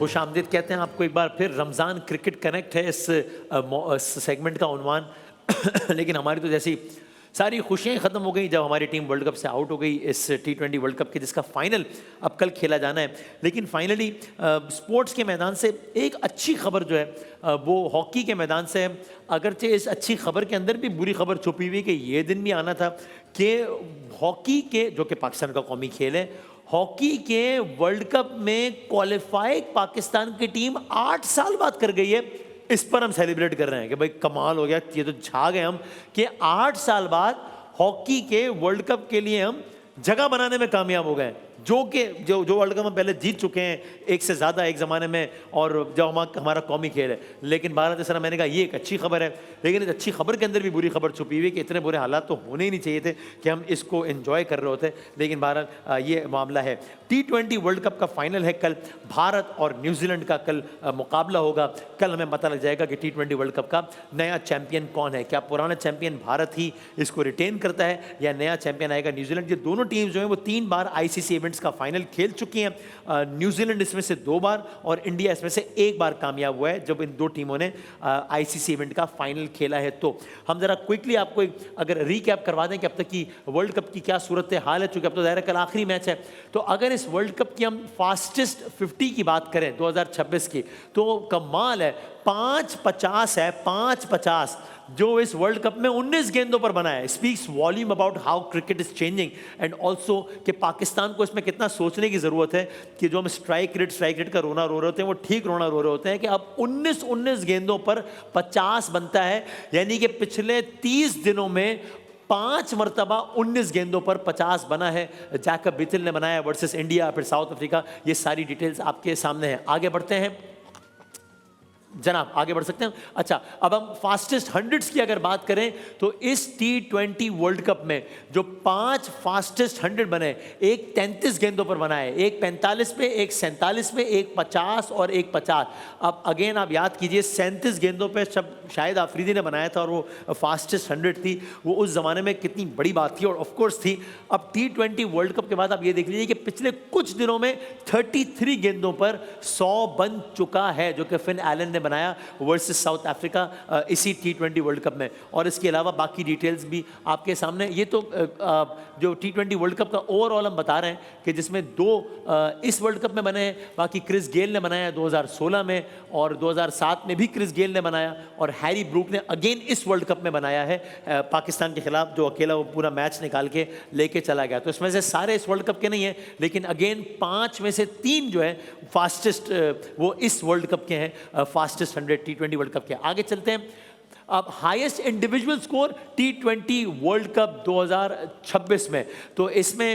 खुश आमदीद कहते हैं आपको एक बार फिर। रमज़ान क्रिकेट कनेक्ट है इस सेगमेंट का उन्वान। लेकिन हमारी तो जैसी सारी खुशियाँ ख़त्म हो गई जब हमारी टीम वर्ल्ड कप से आउट हो गई इस T20 वर्ल्ड कप के, जिसका फाइनल अब कल खेला जाना है। लेकिन फाइनली स्पोर्ट्स के मैदान से एक अच्छी खबर जो है वो हॉकी के मैदान से है। अगरचे इस अच्छी खबर के अंदर भी बुरी खबर छुपी हुई है कि ये दिन भी आना था कि हॉकी के, जो कि पाकिस्तान का कौमी खेल है, हॉकी के वर्ल्ड कप में क्वालिफाई पाकिस्तान की टीम 8 साल बाद कर गई है। इस पर हम सेलिब्रेट कर रहे हैं कि भाई कमाल हो गया, ये तो छा गए हम कि 8 साल बाद हॉकी के वर्ल्ड कप के लिए हम जगह बनाने में कामयाब हो गए, जो वर्ल्ड कप हम पहले जीत चुके हैं एक से ज़्यादा एक ज़माने में, और जब हमारा कौमी खेल है। लेकिन भारत जैसा मैंने कहा ये एक अच्छी खबर है, लेकिन इस अच्छी खबर के अंदर भी बुरी खबर छुपी हुई है कि इतने बुरे हालात तो होने ही नहीं चाहिए थे कि हम इसको एंजॉय कर रहे होते। लेकिन भारत ये मामला है। T20 वर्ल्ड कप का फाइनल है कल, भारत और न्यूजीलैंड का कल मुकाबला होगा। कल हमें पता लग जाएगा कि T20 वर्ल्ड कप का नया चैंपियन कौन है। क्या पुराना चैंपियन भारत ही इसको रिटेन करता है या नया चैंपियन आएगा न्यूजीलैंड। ये दोनों टीम्स जो हैं वो 3 बार ICC इवेंट्स का फाइनल खेल चुकी हैं। न्यूजीलैंड इसमें से 2 बार और इंडिया इसमें से 1 बार कामयाब हुआ है जब इन 2 टीमों ने ICC इवेंट का फाइनल खेला है। तो हम जरा क्विकली आपको अगर रिकैप करवा दें कि अब तक की वर्ल्ड कप की क्या सूरत हाल है, चूंकि अब तो ज़ाहिर है कल आखिरी मैच है। तो अगर इस वर्ल्ड कप की हम फास्टेस्ट 50 की बात करें 2026 की, तो कमाल है, 550 है, 550 जो इस वर्ल्ड कप में 19 गेंदों पर बना है। Speaks volume about how cricket is changing and also कि पाकिस्तान को इसमें कितना सोचने की ज़रूरत है कि जो हम स्ट्राइक रेट का रोना रो रहे होते हैं वो ठीक रोना रो रहे होते हैं कि अब 19 गेंदों पर 50 बनता है। यानी कि पिछले 30 दिनों में 5 मरतबा 19 गेंदों पर 50 बना है। जैकब बिथिल ने बनाया वर्सेस इंडिया, फिर साउथ अफ्रीका। ये सारी डिटेल्स आपके सामने हैं। आगे बढ़ते हैं जनाब, आगे बढ़ सकते हैं। अच्छा, अब हम फास्टेस्ट 100s की अगर बात करें तो इस T20 वर्ल्ड कप में जो 5 फास्टेस्ट 100 बने, एक 33 गेंदों पर बना है, एक 45 पे, एक 47 पे, एक 50 और एक 50। अब अगेन आप याद कीजिए 37 गेंदों पे शायद आफरीदी ने बनाया था और वो फास्टेस्ट 100 थी। वो उस ज़माने में कितनी बड़ी बात थी और ऑफकोर्स थी। अब T20 वर्ल्ड कप के बाद आप ये देख लीजिए कि पिछले कुछ दिनों में 33 गेंदों पर 100 बन चुका है, जो कि फिन एलन ने बनाया वर्सेस साउथ अफ्रीका इसी T20 वर्ल्ड कप में। और इसके अलावा बाकी डिटेल्स भी आपके सामने। ये तो जो T20 वर्ल्ड कप का ओवरऑल हम बता रहे हैं कि जिसमें 2 इस वर्ल्ड कप में बने हैं। बाकी क्रिस गेल ने बनाया 2016 में और 2007 में भी क्रिस गेल ने बनाया, और हैरी ब्रूक ने अगेन इस वर्ल्ड कप में बनाया है पाकिस्तान के खिलाफ, जो अकेला वो पूरा मैच निकाल के लेके चला गया। तो इसमें से सारे इस वर्ल्ड कप के नहीं है, लेकिन अगेन 5 में से 3 जो है फास्टेस्ट वो इस वर्ल्ड कप के हैं, फास्टेस्ट 100 T20 वर्ल्ड कप के। आगे चलते हैं। अब highest individual score T20 world cup 2026 में, तो इसमें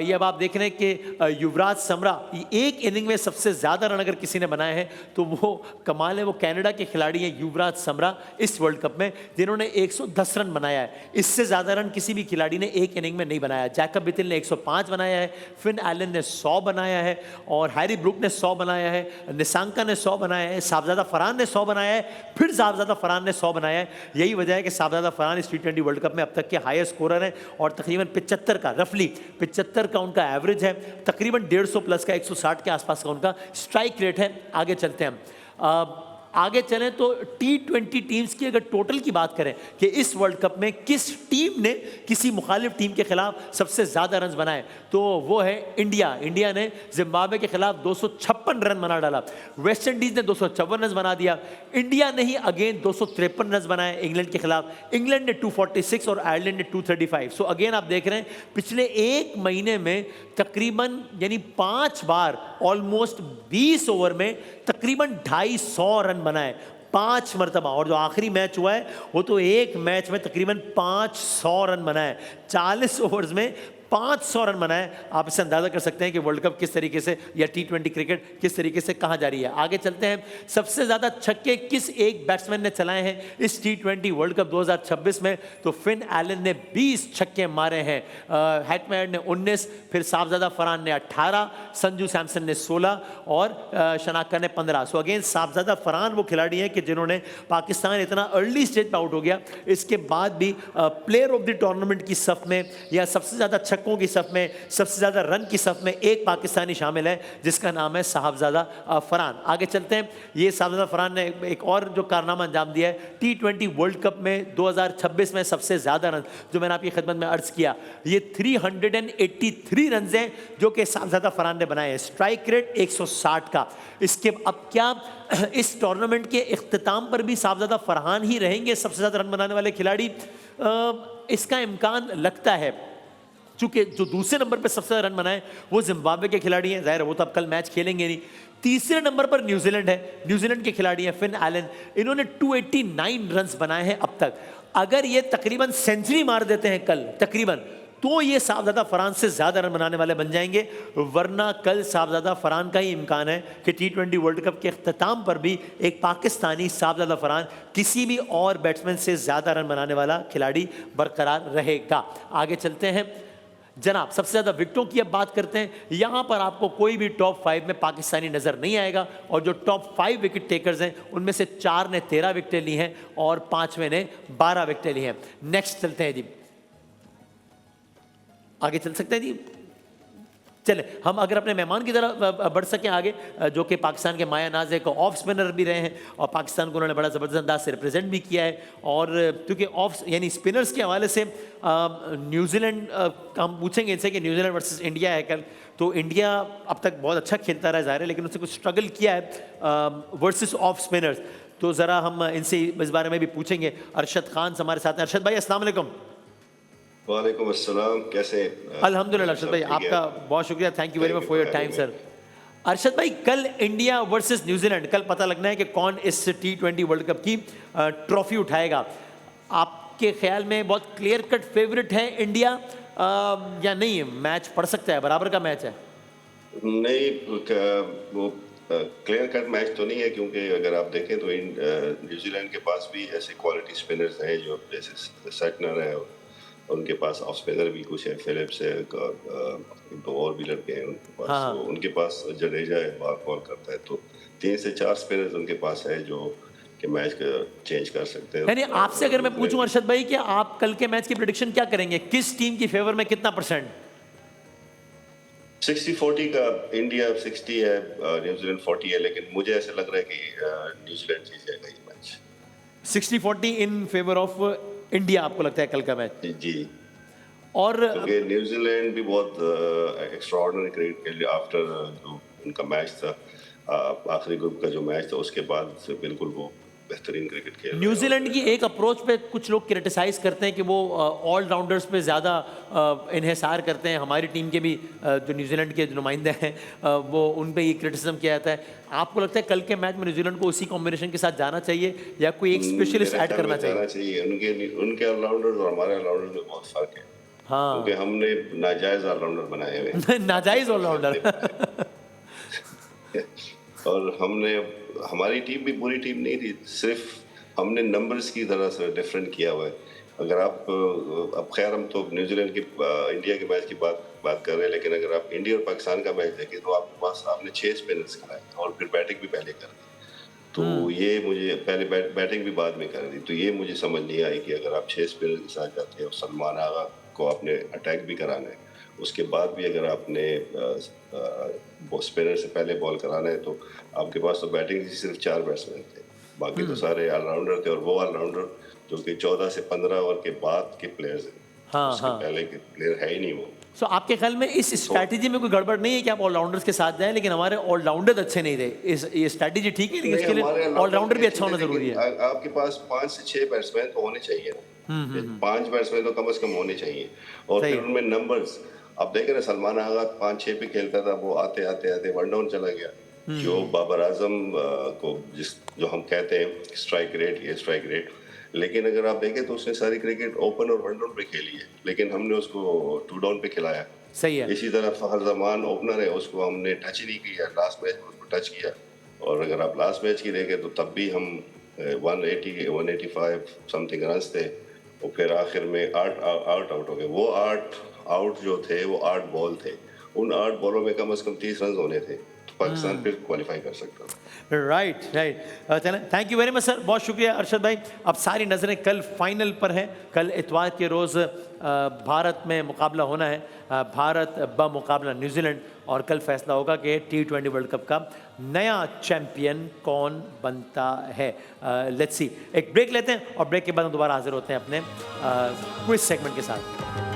ये अब आप देख रहे हैं कि युवराज समरा एक इनिंग में सबसे ज़्यादा रन अगर किसी ने बनाए हैं तो वो कमाल है, वो कनाडा के खिलाड़ी हैं युवराज समरा इस वर्ल्ड कप में, जिन्होंने 110 रन बनाया है। इससे ज़्यादा रन किसी भी खिलाड़ी ने एक इनिंग में नहीं बनाया। जैकब बिथिल ने 105 बनाया है, फिन एलन ने 100 बनाया है, और हैरी ब्रूक ने 100 बनाया है, निशांका ने 100 बनाया है, साहबजादा फरहान ने 100 बनाया है, फिर साहबजादा फरहान ने 100 बनाया है। यही वजह है कि साहबजादा फरहान इस T20 वर्ल्ड कप में अब तक के हाईएस्ट स्कोरर हैं, और तकरीबन 75 का, रफली 75 का उनका एवरेज है, तकरीबन 150 प्लस का 160 के आसपास का उनका स्ट्राइक रेट है। आगे चलते हैं हम। आगे चलें तो T20 टीम्स की अगर टोटल की बात करें कि इस वर्ल्ड कप में किस टीम ने किसी मुखालिफ टीम के खिलाफ सबसे ज़्यादा रन बनाए, तो वो है इंडिया। इंडिया ने जिम्बाब्वे के खिलाफ 256 रन बना डाला। वेस्ट इंडीज़ ने 254 रन बना दिया। इंडिया ने ही अगेन 253 रन बनाए इंग्लैंड के खिलाफ। इंग्लैंड ने 246 और आयरलैंड ने 235। सो अगेन आप देख रहे हैं पिछले एक महीने में तकरीबन यानी 5 बार ऑलमोस्ट 20 ओवर में तकरीबन 250 रन बनाए, 5 मरतबा। और जो आखिरी मैच हुआ है वो तो एक मैच में तकरीबन 500 रन बनाए, 40 ओवर्स में 500 रन बनाए। आप इससे अंदाज़ा कर सकते हैं कि वर्ल्ड कप किस तरीके से या T20 क्रिकेट किस तरीके से कहाँ जा रही है। आगे चलते हैं। सबसे ज़्यादा छक्के किस एक बैट्समैन ने चलाए हैं इस T20 वर्ल्ड कप 2026 में, तो फिन एलन ने 20 छक्के मारे हैं, हैटमेयर ने 19, फिर साहबजादा फरहान ने 18, संजू सैमसन ने 16 और शनाका ने 15। सो अगेन साहबजादा फरहान वो खिलाड़ी हैं कि जिन्होंने पाकिस्तान इतना अर्ली स्टेज पर आउट हो गया, इसके बाद भी प्लेयर ऑफ द टूर्नामेंट की सफ में या सबसे ज़्यादा छक्कों की सफ में, सबसे ज़्यादा रन की सफ में एक पाकिस्तानी शामिल है जिसका नाम है साहबजादा फरहान। आगे चलते हैं। ये साहबजादा फरहान ने एक और जो कारनामा अंजाम दिया है, T20 वर्ल्ड कप में 2026 में सबसे ज़्यादा रन, जो मैंने आपकी खिदमत में अर्ज़ किया, ये 383 रन हैं जो कि साहबजादा फरहान ने बनाए हैं। स्ट्राइक रेट 160 का। इसके अब क्या इस टूर्नामेंट के इख्तिताम पर भी साहबजादा फरहान ही रहेंगे सबसे ज़्यादा रन बनाने वाले खिलाड़ी? इसका इम्कान लगता है, चूंकि जो दूसरे नंबर पर सबसे ज़्यादा रन बनाए वो जिम्बाब्वे के खिलाड़ी हैं, जाहिर है वो तो अब कल मैच खेलेंगे नहीं। तीसरे नंबर पर न्यूजीलैंड है, न्यूजीलैंड के खिलाड़ी हैं फिन एलन, इन्होंने 289 रन्स बनाए हैं अब तक। अगर ये तकरीबन सेंचुरी मार देते हैं कल तकरीबन, तो ये साहबजादा फरहान से ज़्यादा रन बनाने वाले बन जाएंगे, वरना कल साहबजादा फरहान का ही इम्कान है कि T20 वर्ल्ड कप के अख्ताम पर भी एक पाकिस्तानी साहबजादा फरहान किसी भी और बैट्समैन से ज़्यादा रन बनाने वाला खिलाड़ी बरकरार रहेगा। आगे चलते हैं जनाब, सबसे ज़्यादा विकेटों की अब बात करते हैं। यहाँ पर आपको कोई भी टॉप 5 में पाकिस्तानी नज़र नहीं आएगा, और जो टॉप 5 विकेट टेकर्स हैं उनमें से 4 ने 13 विकेटें ली हैं और 5वें ने 12 विकेटें ली हैं। नेक्स्ट चलते हैं जी, आगे चल सकते हैं जी। चले हम अगर अपने मेहमान की तरफ बढ़ सकें आगे, जो कि पाकिस्तान के माया नाज एक ऑफ स्पिनर भी रहे हैं और पाकिस्तान को उन्होंने बड़ा ज़बरदस्त अंदाज से रिप्रेजेंट भी किया है। और क्योंकि ऑफ यानी स्पिनर्स के हवाले से न्यूजीलैंड का हम पूछेंगे इनसे कि न्यूजीलैंड वर्सेस इंडिया है कल, तो इंडिया अब तक बहुत अच्छा खेलता रहा है ज़ाहिर है, लेकिन उसने कुछ स्ट्रगल किया है वर्सेस ऑफ स्पिनर्स। तो ज़रा हम इनसे इस बारे में भी पूछेंगे। अरशद खान हमारे साथ हैं। अरशद भाई अस्सलाम वालेकुम। वालेकुम अस्सलाम, कैसे? अल्हम्दुलिल्लाह अरशद भाई, आपका बहुत शुक्रिया, thank you very much for your time sir. Arshad भाई, कल इंडिया वर्सेस न्यूजीलैंड, कल पता लगना है कि कौन इस T20 वर्ल्ड कप की ट्रॉफी उठाएगा। आपके ख्याल में बहुत क्लियर कट फेवरेट है इंडिया या नहीं? मैच पड़ सकता है, बराबर का मैच है? नहीं, वो क्लियर कट मैच तो नहीं है, क्योंकि अगर आप देखें तो न्यूजीलैंड के पास भी ऐसे क्वालिटी स्पिनर्स हैं, जो जैसे सटनर है, उनके पास ऑफ स्पिनर भी कुछ है, फिलिप्स है, दो और भी लड़के हैं उनके पास। हाँ। तो उनके पास जडेजा है, बॉल करता है, तो 3 से 4 स्पिनर्स उनके पास है जो कि मैच चेंज कर सकते हैं। यानी आपसे अगर मैं पूछूं अरशद भाई कि आप कल के मैच की प्रेडिक्शन क्या करेंगे, किस टीम की फेवर में कितना %? 60-40 का इंडिया 60 है, न्यूजीलैंड 40 है, लेकिन मुझे ऐसा लग रहा है कि न्यूजीलैंड जीतेगा ये match. 60-40 in favour of India आपको लगता है कल का मैच? जी, और क्योंकि न्यूजीलैंड भी बहुत एक्स्ट्राऑर्डिनरी क्रिकेट खेली आफ्टर जो उनका मैच था, आखिरी ग्रुप का जो मैच था, उसके बाद से बिल्कुल वो बेहतरीन क्रिकेट खेल। न्यूजीलैंड की एक अप्रोच पे कुछ लोग क्रिटिसाइज करते हैं कि वो ऑलराउंडर्स पे ज़्यादा इन्हिसार करते हैं। हमारी टीम के भी जो न्यूजीलैंड के नुमाइंदे हैं वो उन पे ये क्रिटिसिज्म किया जाता है। आपको लगता है कल के मैच में न्यूजीलैंड को उसी कॉम्बिनेशन के साथ जाना चाहिए या कोई एक स्पेशलिस्ट ऐड करना चाहिए? उनके ऑलराउंडर और हमारे ऑलराउंडर में बहुत फर्क है। हाँ, क्योंकि हमने नाजायज ऑलराउंडर बनाए हुए नाजायज ऑलराउंडर और हमारी टीम भी बुरी टीम नहीं थी, सिर्फ हमने नंबर्स की तरह से डिफरेंट किया हुआ है। अगर आप अब खैर हम तो न्यूजीलैंड की इंडिया के मैच की बात कर रहे हैं, लेकिन अगर आप इंडिया और पाकिस्तान का मैच देखें तो आपके पास आपने 6 स्पिनर्स खिलाए और फिर बैटिंग भी पहले कर दी। तो ये मुझे पहले बैटिंग भी बाद में कर दी, तो ये मुझे समझ नहीं आई कि अगर आप 6 स्पिनर के साथ जाते हैं और सलमान आगा को आपने अटैक भी कराना है, उसके बाद भी अगर आपने स्पिनर से पहले बॉल कराना है, तो आपके पास तो बैटिंग सिर्फ 4 बैट्समैन थे, बाकी तो सारे ऑलराउंडर थे। और वो ऑलराउंडर जो कि 14 से 15 ओवर के बाद के प्लेयर्स हैं, उसके पहले के प्लेयर है ही नहीं वो। सो आपके ख्याल में इस स्ट्रैटेजी में कोई गड़बड़ नहीं है कि आप ऑलराउंडर्स के साथ जाएं, लेकिन हमारे ऑलराउंडर अच्छे नहीं थे? ये स्ट्रैटेजी ठीक है, लेकिन उसके लिए ऑलराउंडर भी अच्छा होना जरूरी है। आपके पास 5 से 6 बैट्समैन तो होने चाहिए ना, 5 बैट्समैन तो कम से कम होने चाहिए। और फिर उनमें नंबर्स आप देखें ना, सलमान आगा 5-6 पे खेलता था, वो आते आते 1 डाउन चला गया। जो बाबर आजम को जो हम कहते हैं स्ट्राइक रेट, लेकिन अगर आप देखें तो उसने सारी क्रिकेट ओपन और 1 डाउन पे खेली है, लेकिन हमने उसको 2 डाउन पे खिलाया। सही है। इसी तरह फखर जमान ओपनर है, उसको हमने टच ही नहीं किया, लास्ट मैच में उसको टच किया। और अगर आप लास्ट मैच की देखें तो तब भी हम 185 समथिंग रन थे, और फिर आखिर में 8 आउट हो गए। वो 8 आउट जो थे वो 8 बॉल थे, उन 8 बॉलों में कम से कम 30 रन होने थे। पाकिस्तान फिर क्वालिफाई कर सकता था। Right right. चलें, thank you very much sir, बहुत शुक्रिया अरशद भाई। अब सारी नज़रें कल फाइनल पर हैं। कल इतवार के रोज़ भारत में मुकाबला होना है, भारत बमुकाबला न्यूजीलैंड, और कल फैसला होगा कि T20 वर्ल्ड कप का नया चैंपियन कौन बनता है। लेट्स सी, एक ब्रेक लेते हैं और ब्रेक के बाद हम दोबारा हाजिर होते हैं अपने क्विज सेगमेंट के साथ।